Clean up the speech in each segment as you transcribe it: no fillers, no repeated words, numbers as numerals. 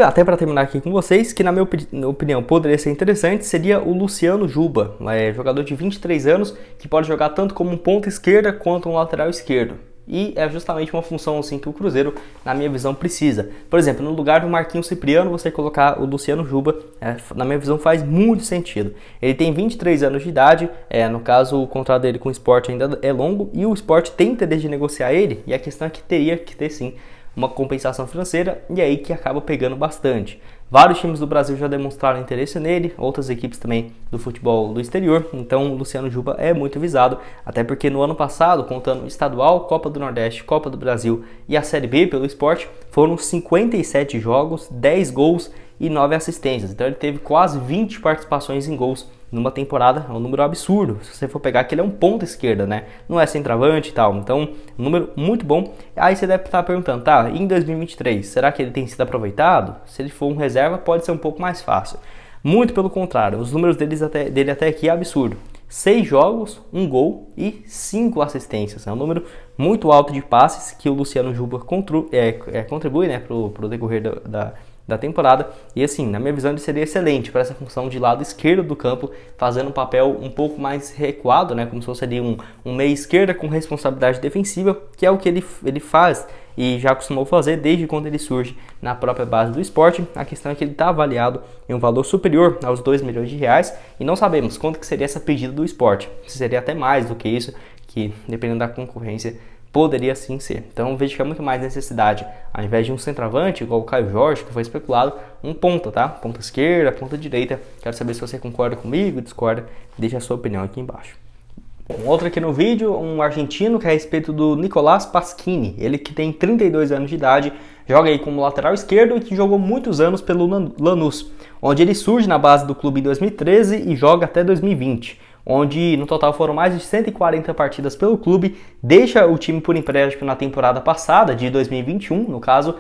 Até para terminar aqui com vocês, que na minha opinião poderia ser interessante, seria o Luciano Juba, jogador de 23 anos, que pode jogar tanto como um ponta esquerda quanto um lateral esquerdo. E é justamente uma função assim que o Cruzeiro, na minha visão, precisa. Por exemplo, no lugar do Marquinhos Cipriano, você colocar o Luciano Juba, na minha visão, faz muito sentido. Ele tem 23 anos de idade, no caso, o contrato dele com o Sport ainda é longo, e o Sport tem interesse de negociar ele, e a questão é que teria que ter sim uma compensação financeira, e aí que acaba pegando bastante. Vários times do Brasil já demonstraram interesse nele, outras equipes também do futebol do exterior, então o Luciano Juba é muito visado, até porque no ano passado, contando estadual, Copa do Nordeste, Copa do Brasil e a Série B pelo Sport, foram 57 jogos, 10 gols e 9 assistências, então ele teve quase 20 participações em gols numa temporada, é um número absurdo. Se você for pegar que ele é um ponta esquerda, né? Não é centroavante e tal. Então, um número muito bom. Aí você deve estar perguntando, tá, em 2023, será que ele tem sido aproveitado? Se ele for um reserva, pode ser um pouco mais fácil. Muito pelo contrário, os números dele até aqui é absurdo. 6 jogos, 1 gol e 5 assistências. É um número muito alto de passes que o Luciano Juba contribui, né, pro decorrer da temporada, e assim, na minha visão ele seria excelente para essa função de lado esquerdo do campo, fazendo um papel um pouco mais recuado, né, como se fosse ali um meia esquerda com responsabilidade defensiva, que é o que ele faz e já costumou fazer desde quando ele surge na própria base do Sport. A questão é que ele está avaliado em um valor superior aos 2 milhões de reais, e não sabemos quanto que seria essa pedida do Sport, se seria até mais do que isso, que dependendo da concorrência poderia sim ser. Então vejo que é muito mais necessidade, ao invés de um centroavante, igual o Caio Jorge, que foi especulado, um ponta, tá? Ponta esquerda, ponta direita. Quero saber se você concorda comigo, discorda, deixa a sua opinião aqui embaixo. Bom, outro aqui no vídeo, um argentino, que é a respeito do Nicolás Pasquini. Ele que tem 32 anos de idade, joga aí como lateral esquerdo e que jogou muitos anos pelo Lanús, onde ele surge na base do clube em 2013 e joga até 2020. Onde no total foram mais de 140 partidas pelo clube, deixa o time por empréstimo na temporada passada, de 2021, no caso,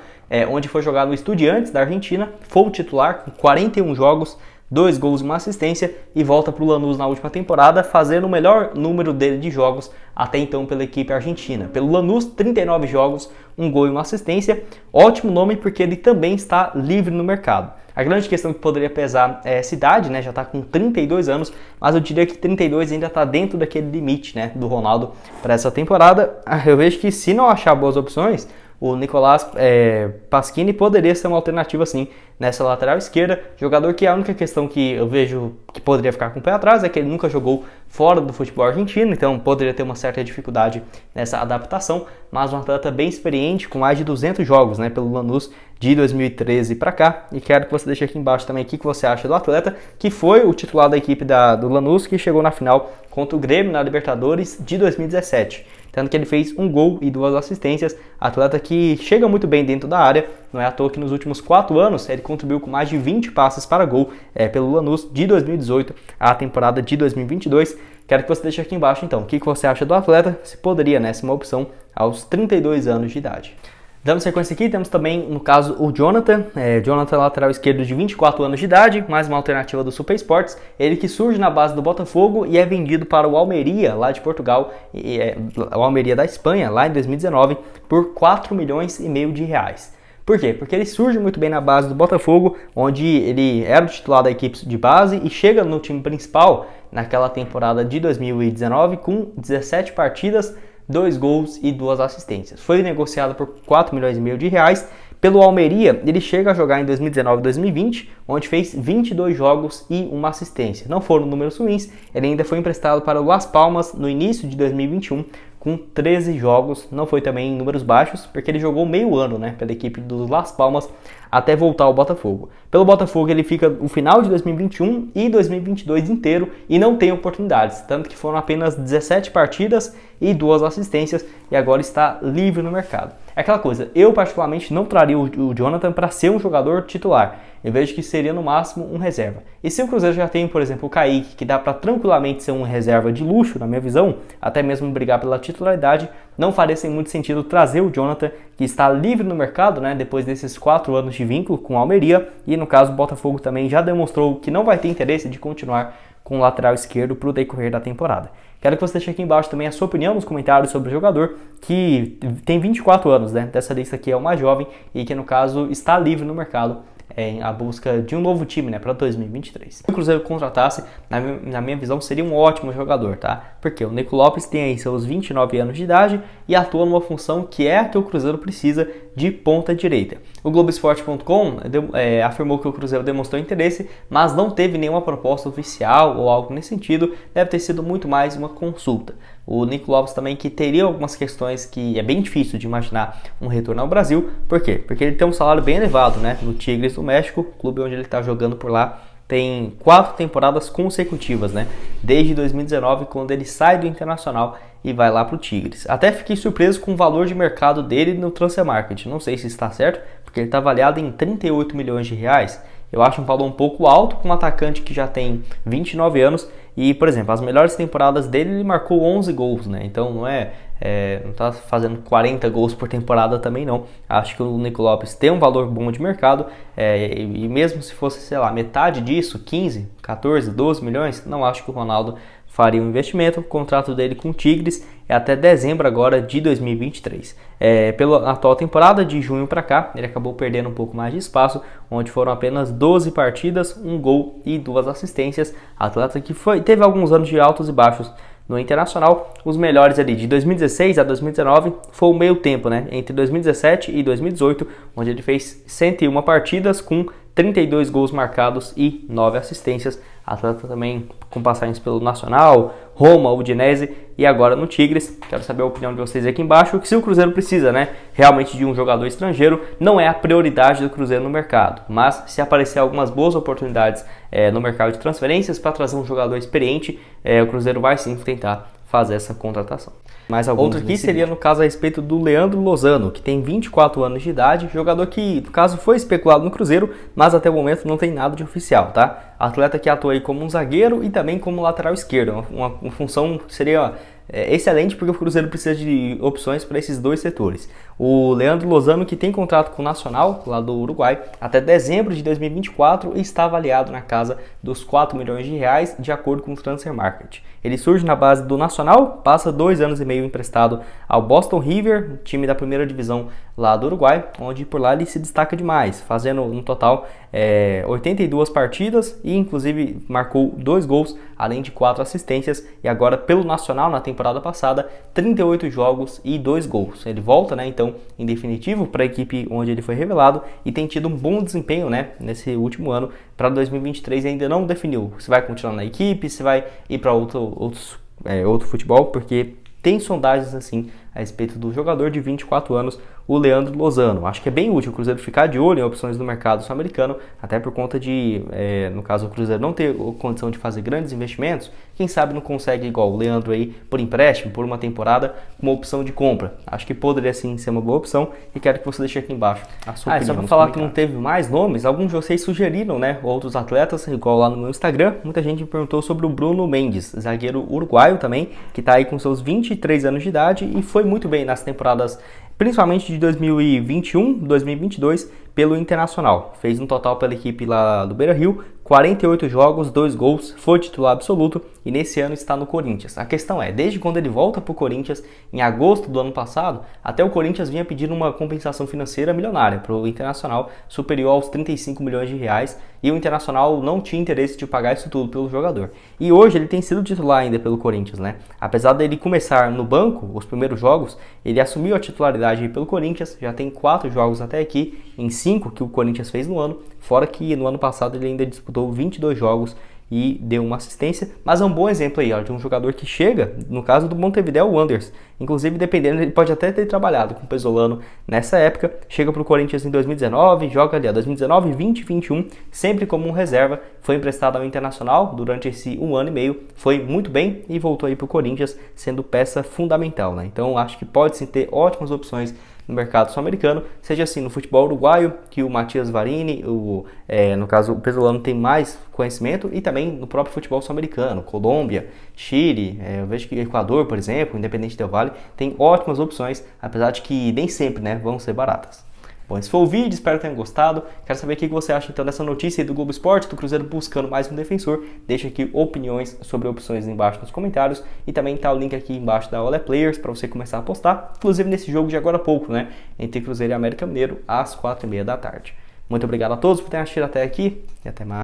onde foi jogado no Estudiantes da Argentina, foi o titular com 41 jogos, 2 gols e uma assistência, e volta para o Lanús na última temporada, fazendo o melhor número dele de jogos até então pela equipe argentina. Pelo Lanús, 39 jogos, 1 gol e uma assistência, ótimo nome porque ele também está livre no mercado. A grande questão que poderia pesar é essa idade, né? Já está com 32 anos, mas eu diria que 32 ainda está dentro daquele limite, né, do Ronaldo para essa temporada. Eu vejo que se não achar boas opções, o Nicolás Pasquini poderia ser uma alternativa sim nessa lateral esquerda. Jogador que a única questão que eu vejo que poderia ficar com o pé atrás é que ele nunca jogou fora do futebol argentino, então poderia ter uma certa dificuldade nessa adaptação, mas um atleta bem experiente, com mais de 200 jogos, né, pelo Lanús de 2013 para cá. E quero que você deixe aqui embaixo também o que você acha do atleta, que foi o titular da equipe do Lanús, que chegou na final contra o Grêmio na Libertadores de 2017. Tanto que ele fez 1 gol e 2 assistências, atleta que chega muito bem dentro da área. Não é à toa que nos últimos 4 anos ele contribuiu com mais de 20 passes para gol pelo Lanús de 2018 à temporada de 2022. Quero que você deixe aqui embaixo então o que você acha do atleta, se poderia ser uma opção aos 32 anos de idade. Dando sequência aqui, temos também, no caso, o Jonathan. Jonathan, lateral esquerdo de 24 anos de idade, mais uma alternativa do Super Sports. Ele que surge na base do Botafogo e é vendido para o Almeria, lá de Portugal, o Almeria da Espanha, lá em 2019, por 4 milhões e meio de reais. Por quê? Porque ele surge muito bem na base do Botafogo, onde ele era o titular da equipe de base e chega no time principal naquela temporada de 2019 com 17 partidas, 2 gols e 2 assistências. Foi negociado por 4 milhões e meio de reais. Pelo Almeria, ele chega a jogar em 2019 e 2020, onde fez 22 jogos e uma assistência. Não foram números ruins, ele ainda foi emprestado para o Las Palmas no início de 2021, com 13 jogos, não foi também em números baixos, porque ele jogou meio ano, né, pela equipe do Las Palmas, até voltar ao Botafogo. Pelo Botafogo ele fica o final de 2021 e 2022 inteiro e não tem oportunidades, tanto que foram apenas 17 partidas e 2 assistências e agora está livre no mercado. É aquela coisa, eu particularmente não traria o Jonathan para ser um jogador titular. Eu vejo que seria no máximo um reserva. E se o Cruzeiro já tem, por exemplo, o Kaique, que dá para tranquilamente ser um reserva de luxo, na minha visão, até mesmo brigar pela titularidade, não faria muito sentido trazer o Jonathan, que está livre no mercado, né, depois desses 4 anos de vínculo com a Almeria, e no caso o Botafogo também já demonstrou que não vai ter interesse de continuar com o lateral esquerdo para o decorrer da temporada. Quero que você deixe aqui embaixo também a sua opinião nos comentários sobre o jogador, que tem 24 anos, né? Dessa lista aqui é o mais jovem e que no caso está livre no mercado a busca de um novo time, né, para 2023. Se o Cruzeiro contratasse, na minha visão, seria um ótimo jogador, tá? Porque o Nico Lopes tem aí seus 29 anos de idade e atua numa função que é a que o Cruzeiro precisa, de ponta direita. O Globoesporte.com afirmou que o Cruzeiro demonstrou interesse, mas não teve nenhuma proposta oficial ou algo nesse sentido, deve ter sido muito mais uma consulta. O Nico Lopes também, que teria algumas questões que é bem difícil de imaginar um retorno ao Brasil. Por quê? Porque ele tem um salário bem elevado, né? No Tigres do México, clube onde ele está jogando por lá, tem 4 temporadas consecutivas, né? Desde 2019, quando ele sai do Internacional e vai lá para o Tigres. Até fiquei surpreso com o valor de mercado dele no Transfer Market. Não sei se está certo, porque ele está avaliado em 38 milhões de reais. Eu acho um valor um pouco alto para um atacante que já tem 29 anos e, por exemplo, as melhores temporadas dele ele marcou 11 gols, né? Então não não está fazendo 40 gols por temporada também não. Acho que o Nico Lopes tem um valor bom de mercado e mesmo se fosse, sei lá, metade disso, 15, 14, 12 milhões, não acho que o Ronaldo faria um investimento. O contrato dele com o Tigres é até dezembro agora de 2023. Pela atual temporada, de junho para cá, ele acabou perdendo um pouco mais de espaço, onde foram apenas 12 partidas, 1 gol e 2 assistências. Atleta que teve alguns anos de altos e baixos no Internacional. Os melhores ali de 2016 a 2019 foi o meio tempo, né? Entre 2017 e 2018, onde ele fez 101 partidas com 32 gols marcados e 9 assistências. Atleta também com passagens pelo Nacional, Roma, Udinese e agora no Tigres. Quero saber a opinião de vocês aqui embaixo, que se o Cruzeiro precisa, né, realmente de um jogador estrangeiro, não é a prioridade do Cruzeiro no mercado, mas se aparecer algumas boas oportunidades no mercado de transferências para trazer um jogador experiente, o Cruzeiro vai sim tentar fazer essa contratação. Outro aqui seria no caso a respeito do Leandro Lozano, que tem 24 anos de idade, jogador que no caso foi especulado no Cruzeiro, mas até o momento não tem nada de oficial, tá? Atleta que atua aí como um zagueiro e também como lateral esquerdo, uma função que seria excelente porque o Cruzeiro precisa de opções para esses dois setores. O Leandro Lozano, que tem contrato com o Nacional, lá do Uruguai, até dezembro de 2024 e está avaliado na casa dos 4 milhões de reais, de acordo com o Transfer Market. Ele surge na base do Nacional, passa 2 anos e meio emprestado ao Boston River, time da primeira divisão lá do Uruguai, onde por lá ele se destaca demais, fazendo no total 82 partidas e inclusive marcou 2 gols, além de 4 assistências, e agora pelo Nacional na temporada passada, 38 jogos e 2 gols. Ele volta, né, então, em definitivo para a equipe onde ele foi revelado e tem tido um bom desempenho, né, nesse último ano. Para 2023 ainda não definiu se vai continuar na equipe, se vai ir para outro futebol, porque tem sondagens assim a respeito do jogador de 24 anos, o Leandro Lozano. Acho que é bem útil o Cruzeiro ficar de olho em opções do mercado sul-americano, até por conta de, no caso, o Cruzeiro não ter condição de fazer grandes investimentos, quem sabe não consegue igual o Leandro aí por empréstimo, por uma temporada, uma opção de compra. Acho que poderia sim ser uma boa opção e quero que você deixe aqui embaixo a sua opinião. Só para falar que não teve mais nomes, alguns de vocês sugeriram, né, outros atletas, igual lá no meu Instagram, muita gente me perguntou sobre o Bruno Mendes, zagueiro uruguaio também, que está aí com seus 23 anos de idade e foi muito bem nas temporadas, principalmente de 2021, 2022, pelo Internacional. Fez um total pela equipe lá do Beira-Rio, 48 jogos, 2 gols, foi titular absoluto e nesse ano está no Corinthians. A questão é, desde quando ele volta para o Corinthians, em agosto do ano passado, até o Corinthians vinha pedindo uma compensação financeira milionária para o Internacional, superior aos 35 milhões de reais, e o Internacional não tinha interesse de pagar isso tudo pelo jogador. E hoje ele tem sido titular ainda pelo Corinthians, né? Apesar dele começar no banco, os primeiros jogos, ele assumiu a titularidade pelo Corinthians, já tem 4 jogos até aqui, em 5 que o Corinthians fez no ano, fora que no ano passado ele ainda disputou 22 jogos e deu uma assistência, mas é um bom exemplo aí, ó, de um jogador que chega, no caso do Montevideo Wanderers, inclusive dependendo, ele pode até ter trabalhado com o Pesolano nessa época, chega para o Corinthians em 2019, joga ali, ó, 2019, 20, 21, sempre como um reserva, foi emprestado ao Internacional durante esse 1 ano e meio, foi muito bem e voltou aí para o Corinthians, sendo peça fundamental, né? Então acho que pode sim ter ótimas opções no mercado sul-americano, seja assim no futebol uruguaio, que o Matias Varini, no caso o Pesolano tem mais conhecimento, e também no próprio futebol sul-americano, Colômbia, Chile, eu vejo que Equador, por exemplo, Independente del Valle, tem ótimas opções, apesar de que nem sempre, né, vão ser baratas. Bom, esse foi o vídeo, espero que tenham gostado. Quero saber o que você acha então dessa notícia aí do Globo Esporte, do Cruzeiro buscando mais um defensor. Deixa aqui opiniões sobre opções embaixo nos comentários. E também tá o link aqui embaixo da Olé Players para você começar a apostar. Inclusive nesse jogo de agora há pouco, né? Entre Cruzeiro e América Mineiro, às 4h30 da tarde. Muito obrigado a todos por terem assistido até aqui e até mais.